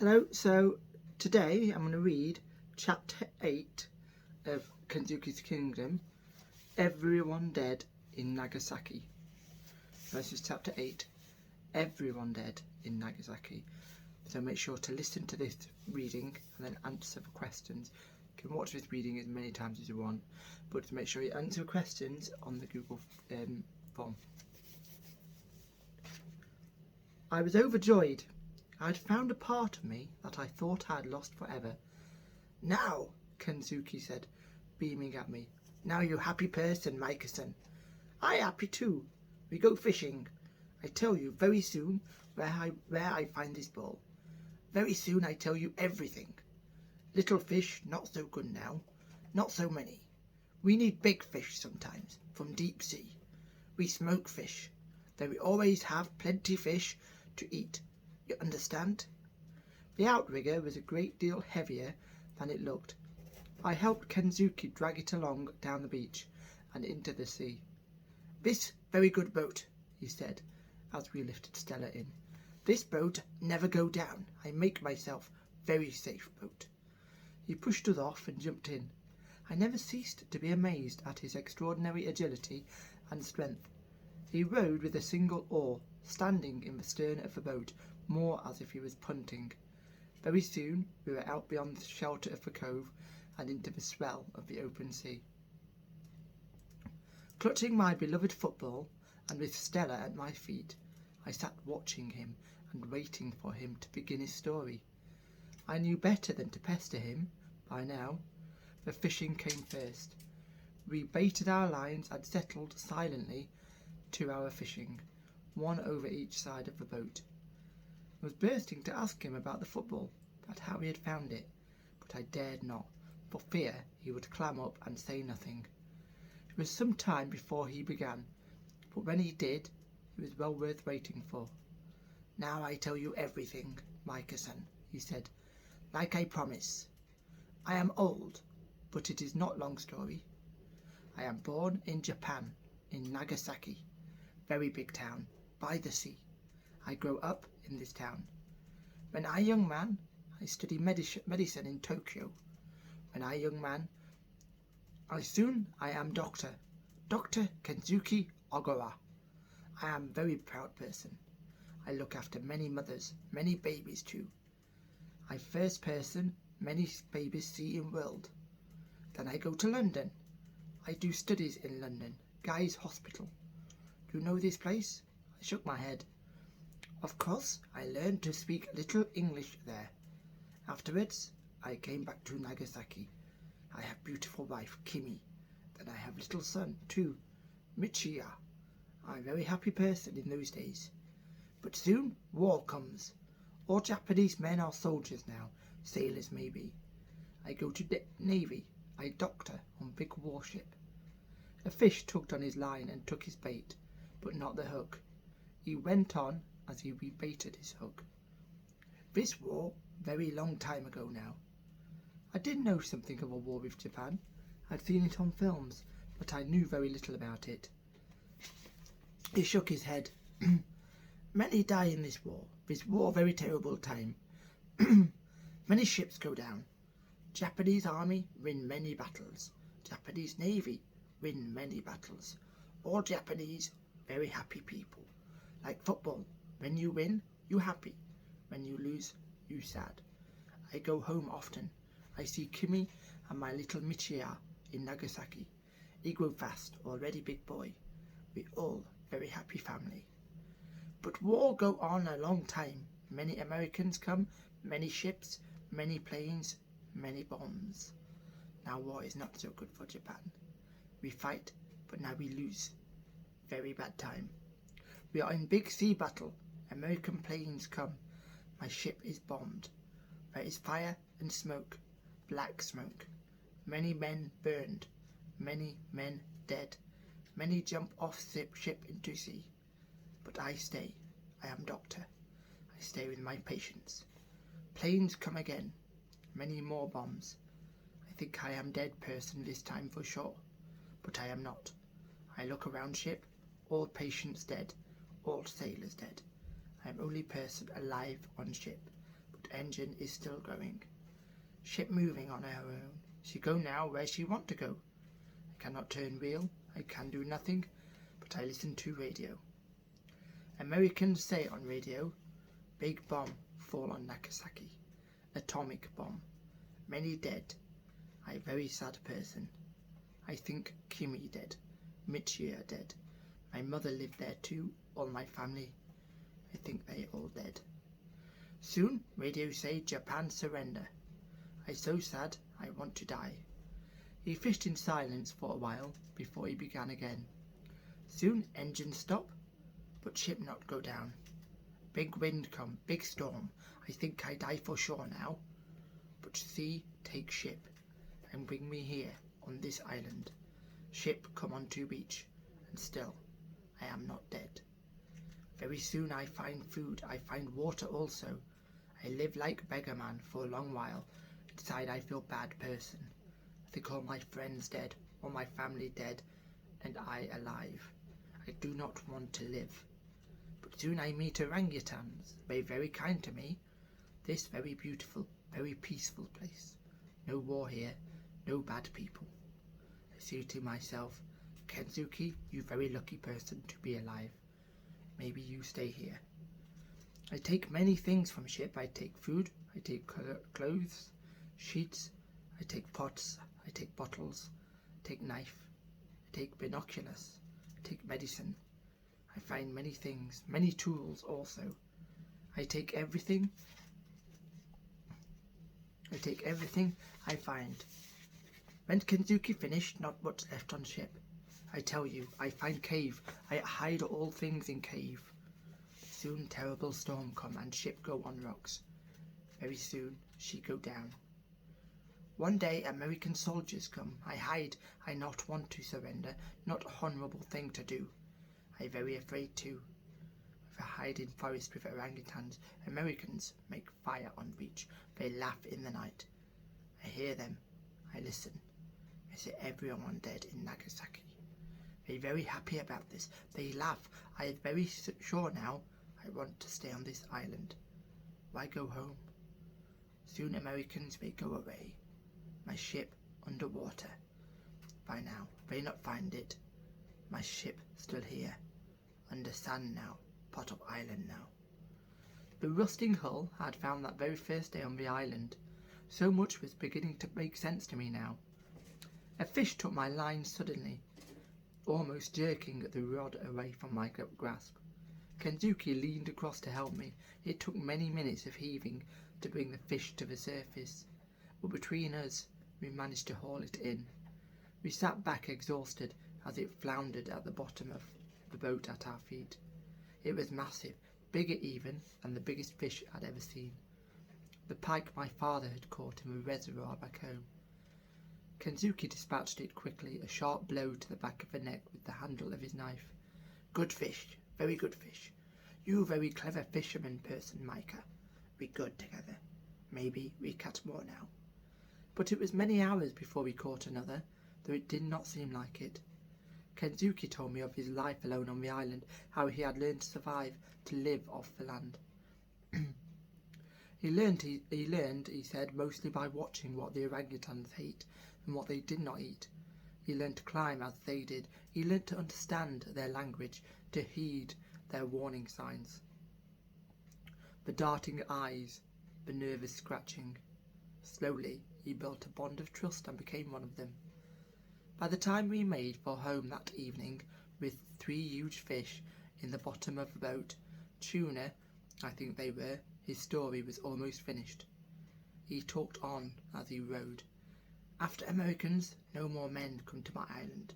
Hello, so today I'm going to read chapter 8 of Kensuke's Kingdom, Everyone Dead in Nagasaki. This is chapter 8, Everyone Dead in Nagasaki. So make sure to listen to this reading and then answer the questions. You can watch this reading as many times as you want, but make sure you answer questions on the Google form. I was overjoyed. I'd found a part of me that I thought I had lost forever. Now, Kensuke said, beaming at me. Now you happy person, Micah-san. I happy too. We go fishing. I tell you very soon where I find this ball. Very soon I tell you everything. Little fish, not so good now. Not so many. We need big fish sometimes, from deep sea. We smoke fish. Then we always have plenty fish to eat. You understand? The outrigger was a great deal heavier than it looked. I helped Kensuke drag it along down the beach and into the sea. This very good boat, he said, as we lifted Stella in. This boat never go down. I make myself very safe boat. He pushed us off and jumped in. I never ceased to be amazed at his extraordinary agility and strength. He rowed with a single oar, standing in the stern of the boat, more as if he was punting. Very soon we were out beyond the shelter of the cove and into the swell of the open sea. Clutching my beloved football, and with Stella at my feet, I sat watching him and waiting for him to begin his story. I knew better than to pester him by now. The fishing came first. We baited our lines and settled silently to our fishing, one over each side of the boat. I was bursting to ask him about the football, about how he had found it, but I dared not, for fear he would clam up and say nothing. It was some time before he began, but when he did, it was well worth waiting for. Now I tell you everything, Micah-san, he said, like I promise. I am old, but it is not long story. I am born in Japan, in Nagasaki, very big town, by the sea. I grow up in this town. When I young man, I study medicine in Tokyo. When I young man, I am doctor, Dr. Kensuke Ogura. I am very proud person. I look after many mothers, many babies too. I first person many babies see in world. Then I go to London. I do studies in London, Guy's Hospital. Do you know this place? I shook my head. Of course, I learned to speak little English there. Afterwards, I came back to Nagasaki. I have beautiful wife, Kimi. Then I have little son, too, Michiya. I'm a very happy person in those days. But soon, war comes. All Japanese men are soldiers now, sailors maybe. I go to Navy. I doctor on big warship. A fish tugged on his line and took his bait, but not the hook. He went on as he rebaited his hook. This war, very long time ago now. I did know something of a war with Japan. I'd seen it on films, but I knew very little about it. He shook his head. Many die in this war very terrible time. Many ships go down. Japanese army win many battles. Japanese navy win many battles. All Japanese very happy people. Like football, when you win, you happy. When you lose, you sad. I go home often. I see Kimi and my little Michiya in Nagasaki. He grow fast, already big boy. We all very happy family. But war go on a long time. Many Americans come, many ships, many planes, many bombs. Now war is not so good for Japan. We fight, but now we lose. Very bad time. We are in big sea battle. American planes come. My ship is bombed. There is fire and smoke, black smoke. Many men burned, many men dead. Many jump off ship into sea. But I stay. I am doctor. I stay with my patients. Planes come again. Many more bombs. I think I am dead person this time for sure. But I am not. I look around ship. All patients dead. All sailors dead. I am only person alive on ship. But engine is still going. Ship moving on her own. She go now where she want to go. I cannot turn wheel, I can do nothing, but I listen to radio. Americans say on radio, big bomb fall on Nagasaki. Atomic bomb. Many dead. I very sad person. I think Kimi dead. Michia dead. My mother lived there too, all my family. I think they all dead. Soon radio say Japan surrender. I so sad I want to die. He fished in silence for a while before he began again. Soon engine stop, but ship not go down. Big wind come, big storm. I think I die for sure now. But sea take ship and bring me here on this island. Ship come onto beach, and still I am not dead. Very soon I find food, I find water also. I live like beggar man for a long while. Inside I feel bad person. I think all my friends dead, all my family dead, and I alive. I do not want to live. But soon I meet orangutans, they very kind to me. This very beautiful, very peaceful place. No war here, no bad people. I say to myself, Kensuke, you very lucky person to be alive. Maybe you stay here. I take many things from ship. I take food, I take clothes, sheets, I take pots, I take bottles, I take knife, I take binoculars, I take medicine. I find many things, many tools also. I take everything I find. When Kensuke finished, not much left on ship. I tell you, I find cave, I hide all things in cave. Soon terrible storm come and ship go on rocks. Very soon she go down. One day American soldiers come. I hide, I not want to surrender, not honourable thing to do. I very afraid too. If I hide in forest with orangutans, Americans make fire on beach. They laugh in the night. I hear them, I listen. I see everyone dead in Nagasaki. They very happy about this. They laugh. I am very sure now I want to stay on this island. Why go home? Soon Americans may go away. My ship underwater. By now, they not find it. My ship still here. Under sand now. Part of island now. The rusting hull I had found that very first day on the island. So much was beginning to make sense to me now. A fish took my line suddenly, almost jerking the rod away from my grasp. Kensuke leaned across to help me. It took many minutes of heaving to bring the fish to the surface, but between us we managed to haul it in. We sat back exhausted as it floundered at the bottom of the boat at our feet. It was massive, bigger even than the biggest fish I'd ever seen. The pike my father had caught in the reservoir back home. Kensuke dispatched it quickly, a sharp blow to the back of the neck with the handle of his knife. Good fish, very good fish. You very clever fisherman person, Micah. We good together. Maybe we catch more now. But it was many hours before we caught another, though it did not seem like it. Kensuke told me of his life alone on the island, how he had learned to survive, to live off the land. He learned, he said, mostly by watching what the orangutans ate and what they did not eat. He learned to climb as they did. He learned to understand their language, to heed their warning signs. The darting eyes, the nervous scratching. Slowly he built a bond of trust and became one of them. By the time we made for home that evening, with 3 huge fish in the bottom of the boat, tuna, I think they were, his story was almost finished. He talked on as he rowed. After Americans, no more men come to my island.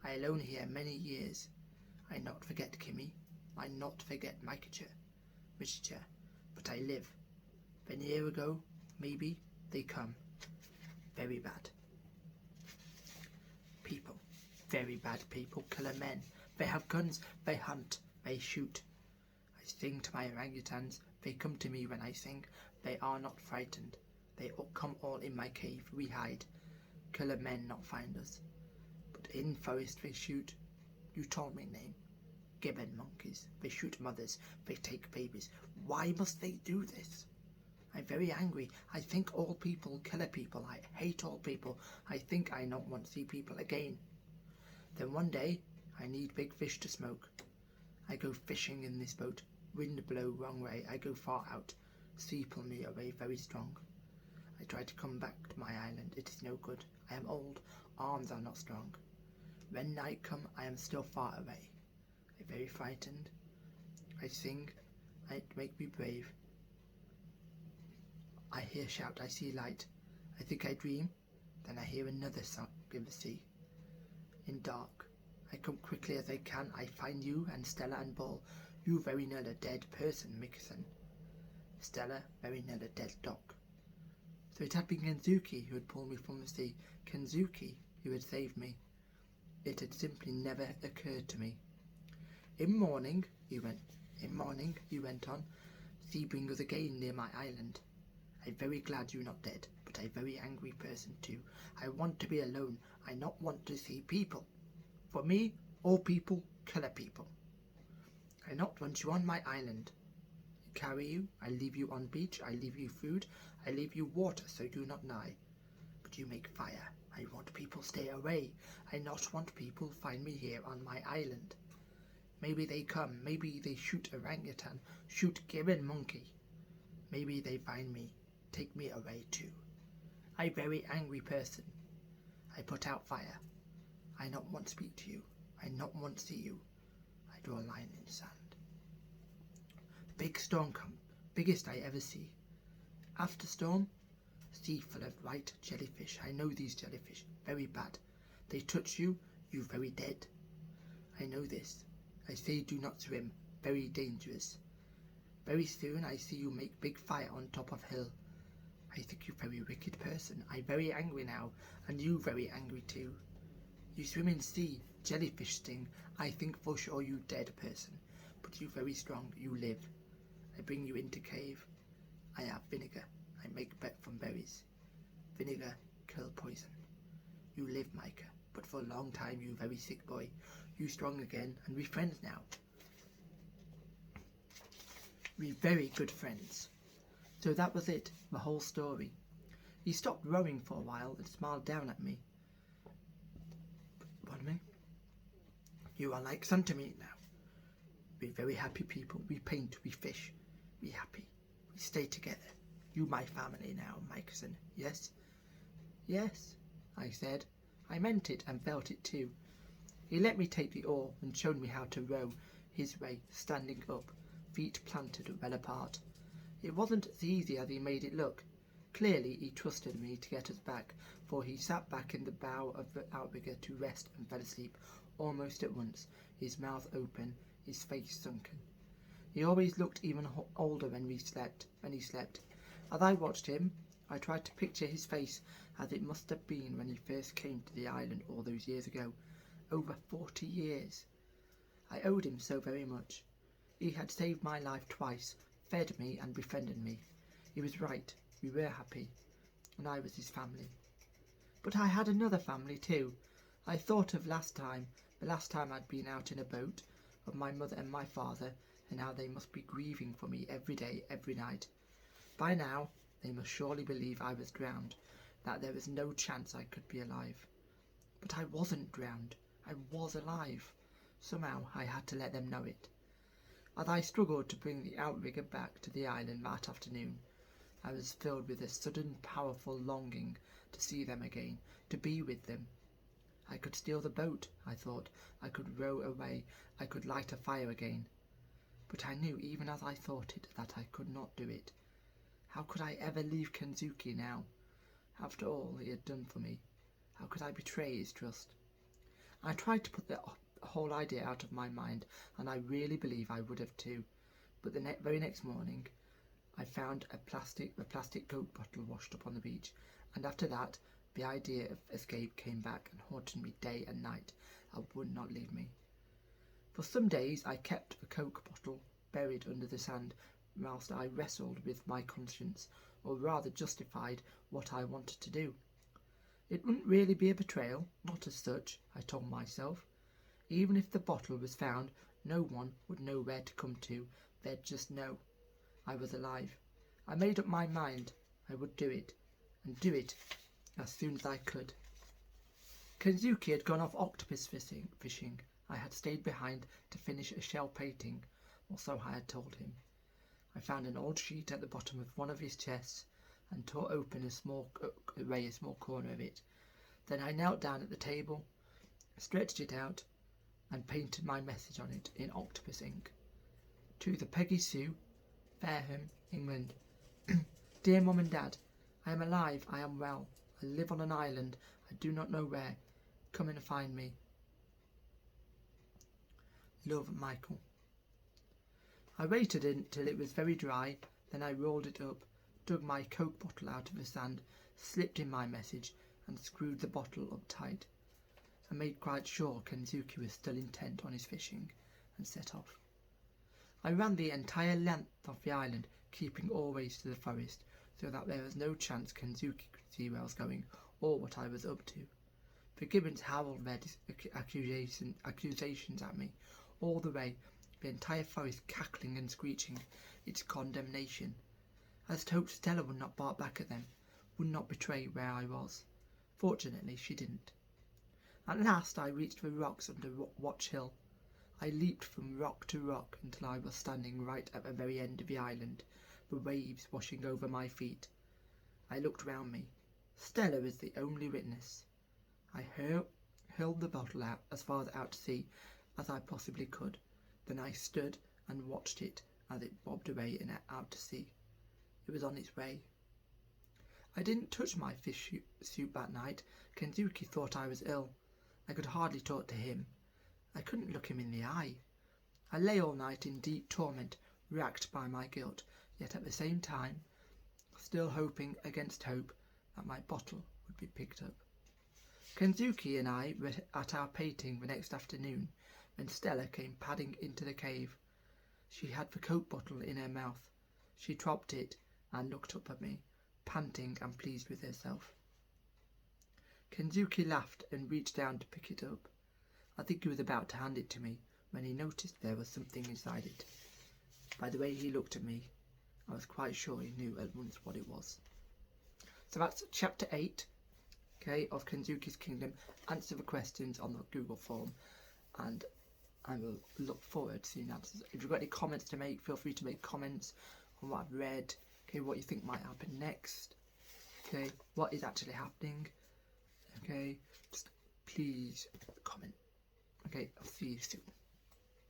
I alone here many years. I not forget Kimi. I not forget Michicha, but I live. Then a year ago, maybe, they come. Very bad. People. Very bad people. Killer men. They have guns. They hunt. They shoot. I sing to my orangutans. They come to me when I sing. They are not frightened. They come all in my cave. We hide. Killer men not find us. But in forest they shoot. You told me name. Gibbon monkeys. They shoot mothers. They take babies. Why must they do this? I'm very angry. I think all people kill people. I hate all people. I think I not want to see people again. Then one day, I need big fish to smoke. I go fishing in this boat. Wind blow wrong way. I go far out. Sea pull me away very strong. I try to come back to my island. It is no good. I am old. Arms are not strong. When night come, I am still far away. I very frightened. I sing. It make me brave. I hear shout. I see light. I think I dream. Then I hear another song in the sea. In dark. I come quickly as I can. I find you and Stella and Ball. You very near a dead person, Mixon. Stella very near a dead dog. So it had been Kensuke who had pulled me from the sea. Kensuke who had saved me. It had simply never occurred to me. In morning, he went on. Sea bring us again near my island. I'm very glad you're not dead, but I'm a very angry person too. I want to be alone. I not want to see people. For me, all people kill people. I not want you on my island. I carry you, I leave you on beach, I leave you food, I leave you water so you not die. But you make fire. I want people stay away. I not want people find me here on my island. Maybe they come, maybe they shoot orangutan, shoot gibbon monkey. Maybe they find me, take me away too. I very angry person. I put out fire. I not want to speak to you. I not want to see you. I draw a line in sand. Big storm come, biggest I ever see. After storm, sea full of white jellyfish. I know these jellyfish, very bad. They touch you, you very dead. I know this. I say do not swim, very dangerous. Very soon I see you make big fire on top of hill. I think you very wicked person. I very angry now, and you very angry too. You swim in sea, jellyfish sting. I think for sure you dead person, but you very strong, you live. I bring you into cave. I have vinegar. I make bet from berries. Vinegar kill poison. You live, Micah, but for a long time you very sick boy. You strong again, and we friends now. We very good friends. So that was it, the whole story. He stopped rowing for a while and smiled down at me. Pardon me? You are like son to me now. We're very happy people. We paint, we fish, we happy. We stay together. You my family now, Mikeson. Yes? Yes, I said. I meant it and felt it too. He let me take the oar and showed me how to row his way, standing up, feet planted well apart. It wasn't as easy as he made it look. Clearly he trusted me to get us back, for he sat back in the bow of the outrigger to rest and fell asleep almost at once, his mouth open, his face sunken. He always looked even older when he slept. As I watched him, I tried to picture his face as it must have been when he first came to the island all those years ago. Over 40 years. I owed him so very much. He had saved my life twice, fed me and befriended me. He was right, we were happy, and I was his family. But I had another family too. I thought of the last time I'd been out in a boat, of my mother and my father, and how they must be grieving for me every day, every night. By now, they must surely believe I was drowned, that there was no chance I could be alive. But I wasn't drowned. I was alive. Somehow I had to let them know it. As I struggled to bring the outrigger back to the island that afternoon, I was filled with a sudden powerful longing to see them again, to be with them. I could steal the boat, I thought. I could row away. I could light a fire again. But I knew, even as I thought it, that I could not do it. How could I ever leave Kensuke now? After all he had done for me, how could I betray his trust? I tried to put the whole idea out of my mind, and I really believe I would have too. But the very next morning, I found a plastic Coke bottle washed up on the beach, and after that, the idea of escape came back and haunted me day and night, and would not leave me. For some days I kept the Coke bottle buried under the sand, whilst I wrestled with my conscience, or rather justified what I wanted to do. It wouldn't really be a betrayal, not as such, I told myself. Even if the bottle was found, no one would know where to come to. They'd just know I was alive, I made up my mind I would do it, and do it as soon as I could. Kensuke had gone off octopus fishing. I had stayed behind to finish a shell painting, or so I had told him. I found an old sheet at the bottom of one of his chests and tore open a small corner of it. Then I knelt down at the table, stretched it out, and painted my message on it in octopus ink. To the Peggy Sue, Fareham, England. Dear Mum and Dad, I am alive, I am well. I live on an island, I do not know where. Come and find me. Love, Michael. I waited until it was very dry, then I rolled it up, dug my Coke bottle out of the sand, slipped in my message, and screwed the bottle up tight. I made quite sure Kensuke was still intent on his fishing, and set off. I ran the entire length of the island, keeping always to the forest, so that there was no chance Kensuke could see where I was going, or what I was up to. The gibbons howled their accusations at me, all the way, the entire forest cackling and screeching its condemnation. I just hoped Stella would not bark back at them, would not betray where I was. Fortunately, she didn't. At last I reached the rocks under Watch Hill. I leaped from rock to rock until I was standing right at the very end of the island, the waves washing over my feet. I looked round me. Stella was the only witness. I hurled the bottle out as far out to sea as I possibly could. Then I stood and watched it as it bobbed away and out to sea. It was on its way. I didn't touch my fish suit that night. Kensuke thought I was ill. I could hardly talk to him. I couldn't look him in the eye. I lay all night in deep torment, racked by my guilt, yet at the same time still hoping against hope that my bottle would be picked up. Kensuke and I were at our painting the next afternoon when Stella came padding into the cave. She had the Coke bottle in her mouth. She dropped it and looked up at me, panting and pleased with herself. Kensuke laughed and reached down to pick it up. I think he was about to hand it to me when he noticed there was something inside it. By the way he looked at me, I was quite sure he knew at once what it was. So that's chapter 8, okay, of Kensuke's Kingdom. Answer the questions on the Google form, and I will look forward to seeing answers. If you've got any comments to make, feel free to make comments on what I've read, okay, what you think might happen next, okay, what is actually happening, okay, just please comment. Okay, I'll see you soon.